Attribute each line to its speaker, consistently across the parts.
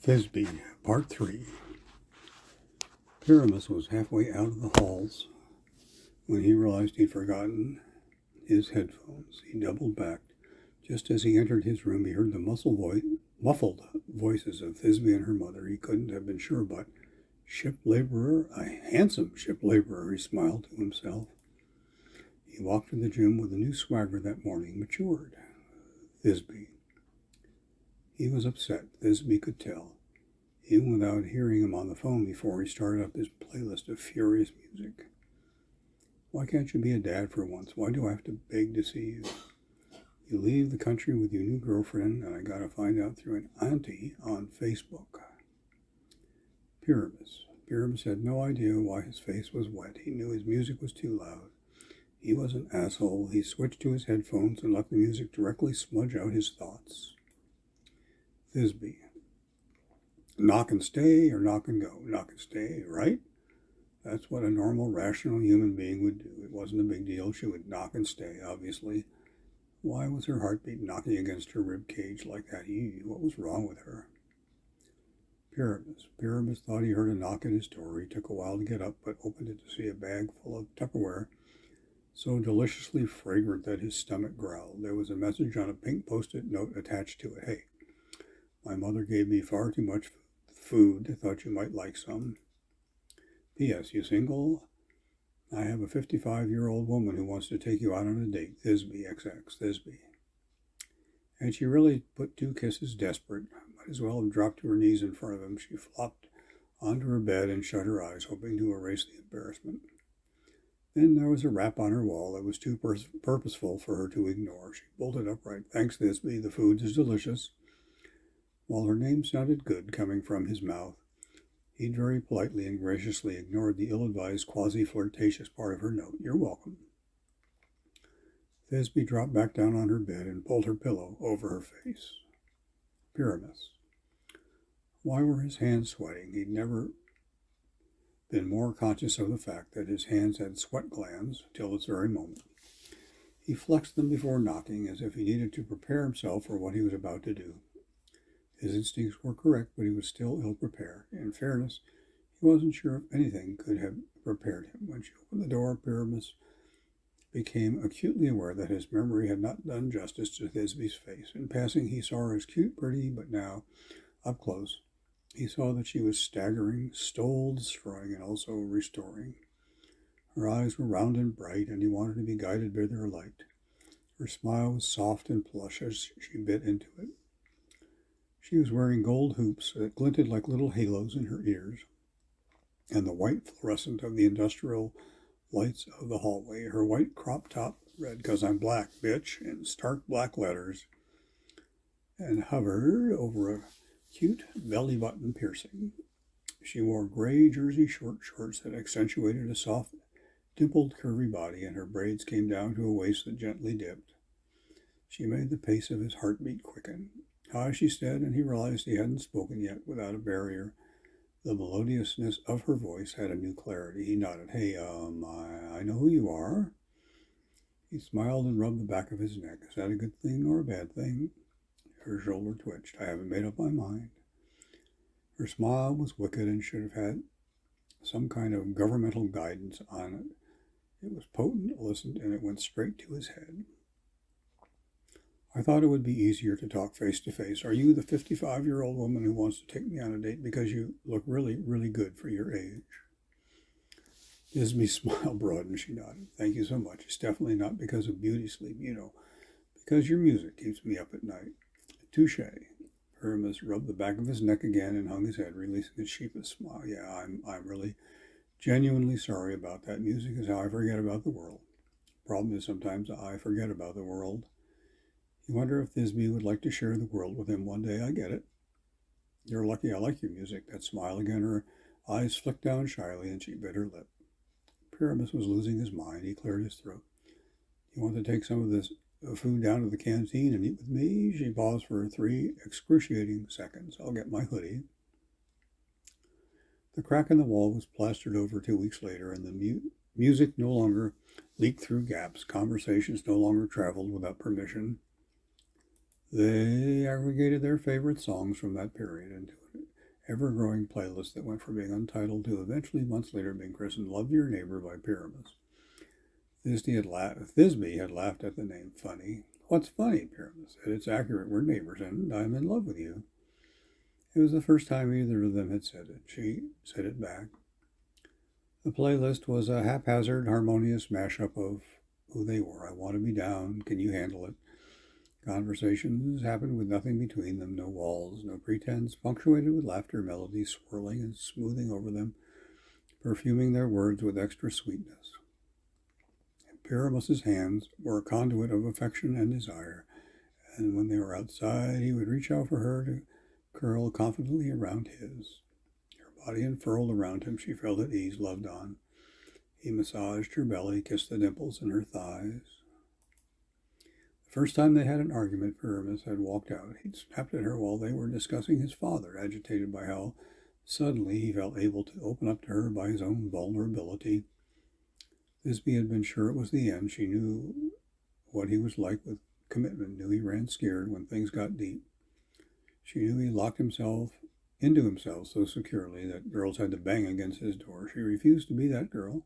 Speaker 1: Thisbe, Part 3. Pyramus was halfway out of the halls when he realized he'd forgotten his headphones. He doubled back. Just as he entered his room, he heard the muffled voices of Thisbe and her mother. He couldn't have been sure, but ship laborer, a handsome ship laborer, he smiled to himself. He walked to the gym with a new swagger that morning, matured. Thisbe. He was upset, Thisbe could tell, even without hearing him on the phone before he started up his playlist of furious music. Why can't you be a dad for once? Why do I have to beg to see you? You leave the country with your new girlfriend, and I gotta find out through an auntie on Facebook. Pyramus. Pyramus had no idea why his face was wet. He knew his music was too loud. He was an asshole. He switched to his headphones and let the music directly smudge out his thoughts. Thisbe. Knock and stay or knock and go? Knock and stay, right? That's what a normal, rational human being would do. It wasn't a big deal. She would knock and stay, obviously. Why was her heartbeat knocking against her rib cage like that? What was wrong with her? Pyramus. Pyramus thought he heard a knock at his door. He took a while to get up, but opened it to see a bag full of Tupperware, so deliciously fragrant that his stomach growled. There was a message on a pink post-it note attached to it. Hey, my mother gave me far too much food. Thought you might like some. P.S. You single? I have a 55-year-old woman who wants to take you out on a date. Thisbe, XX, Thisbe. And she really put two kisses desperate. Might as well have dropped to her knees in front of him. She flopped onto her bed and shut her eyes, hoping to erase the embarrassment. Then there was a rap on her wall that was too purposeful for her to ignore. She bolted upright. Thanks, Thisbe. The food is delicious. While her name sounded good coming from his mouth, he very politely and graciously ignored the ill-advised, quasi-flirtatious part of her note. You're welcome. Thisbe dropped back down on her bed and pulled her pillow over her face. Pyramus. Why were his hands sweating? He'd never been more conscious of the fact that his hands had sweat glands till this very moment. He flexed them before knocking, as if he needed to prepare himself for what he was about to do. His instincts were correct, but he was still ill-prepared. In fairness, he wasn't sure if anything could have prepared him. When she opened the door, Pyramus became acutely aware that his memory had not done justice to Thisbe's face. In passing, he saw her as cute, pretty, but now, up close, he saw that she was staggering, stole, destroying, and also restoring. Her eyes were round and bright, and he wanted to be guided by their light. Her smile was soft and plush as she bit into it. She was wearing gold hoops that glinted like little halos in her ears, and the white fluorescent of the industrial lights of the hallway. Her white crop top read, "'Cause I'm black, bitch," in stark black letters, and hovered over a cute belly button piercing. She wore gray jersey shorts that accentuated a soft, dimpled, curvy body, and her braids came down to a waist that gently dipped. She made the pace of his heartbeat quicken. Hi, she said, and he realized he hadn't spoken yet without a barrier. The melodiousness of her voice had a new clarity. He nodded. Hey, I know who you are. He smiled and rubbed the back of his neck. Is that a good thing or a bad thing? Her shoulder twitched. I haven't made up my mind. Her smile was wicked and should have had some kind of governmental guidance on it. It was potent, listened, and it went straight to his head. I thought it would be easier to talk face to face. Are you the 55-year-old woman who wants to take me on a date because you look really, really good for your age? Thisbe's smile broadened. She nodded. Thank you so much. It's definitely not because of beauty sleep, because your music keeps me up at night. Touche. Pyramus rubbed the back of his neck again and hung his head, releasing a sheepish smile. Yeah, I'm really genuinely sorry about that. Music is how I forget about the world. Problem is sometimes I forget about the world. You wonder if Thisbe would like to share the world with him one day. I get it. You're lucky I like your music. That smile again. Her eyes flicked down shyly, and she bit her lip. Pyramus was losing his mind. He cleared his throat. You want to take some of this food down to the canteen and eat with me? She paused for 3 excruciating seconds. I'll get my hoodie. The crack in the wall was plastered over 2 weeks later, and the music no longer leaked through gaps. Conversations no longer traveled without permission. They aggregated their favorite songs from that period into ever-growing playlist that went from being untitled to eventually months later being christened Love Your Neighbor by Pyramus. Thisbe had laughed at the name. Funny. What's funny? Pyramus said. It's accurate. We're neighbors and I'm in love with you. It was the first time either of them had said it. She said it back. The playlist was a haphazard, harmonious mashup of who they were. I want to be down. Can you handle it? Conversations happened with nothing between them, no walls, no pretense, punctuated with laughter, melodies swirling and smoothing over them, perfuming their words with extra sweetness. Pyramus's hands were a conduit of affection and desire, and when they were outside, he would reach out for her to curl confidently around his. Her body unfurled around him, she felt at ease, loved on. He massaged her belly, kissed the dimples in her thighs. The first time they had an argument, Pyramus had walked out. He'd snapped at her while they were discussing his father, agitated by how suddenly he felt able to open up to her by his own vulnerability. Thisbe had been sure it was the end. She knew what he was like with commitment, knew he ran scared when things got deep. She knew he locked himself into himself so securely that girls had to bang against his door. She refused to be that girl.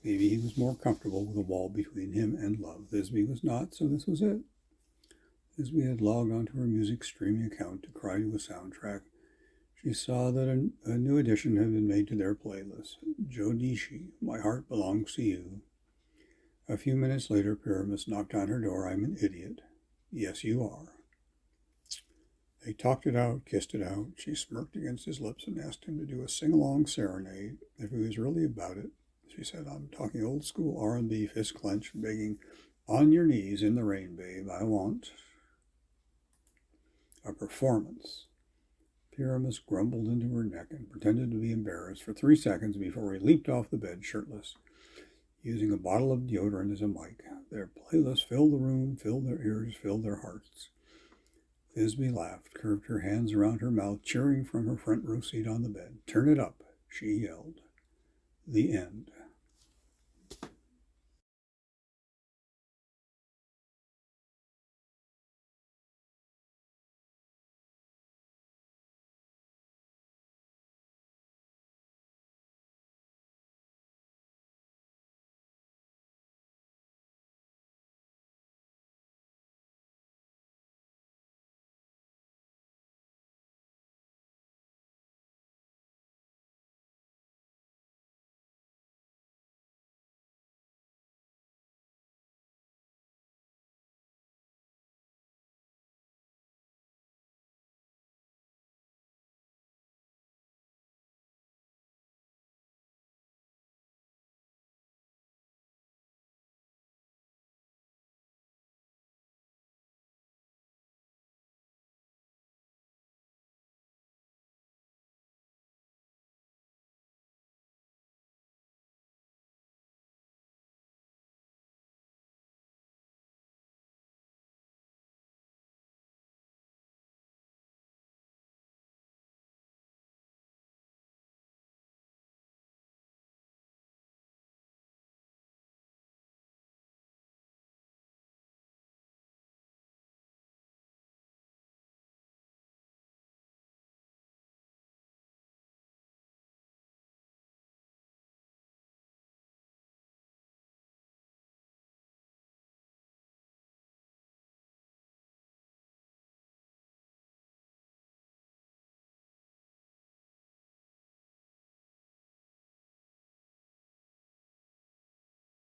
Speaker 1: Maybe he was more comfortable with a wall between him and love. Thisbe was not, so this was it. Thisbe had logged onto her music streaming account to cry to a soundtrack. She saw that a new addition had been made to their playlist. Jodishi, My Heart Belongs to You. A few minutes later, Pyramus knocked on her door. I'm an idiot. Yes, you are. They talked it out, kissed it out. She smirked against his lips and asked him to do a sing-along serenade if he was really about it. She said, I'm talking old school R&B, fist clenched, begging, on your knees in the rain, babe. I want a performance. Pyramus grumbled into her neck and pretended to be embarrassed for 3 seconds before he leaped off the bed shirtless, using a bottle of deodorant as a mic. Their playlist filled the room, filled their ears, filled their hearts. Thisbe laughed, curved her hands around her mouth, cheering from her front row seat on the bed. Turn it up, she yelled. The end.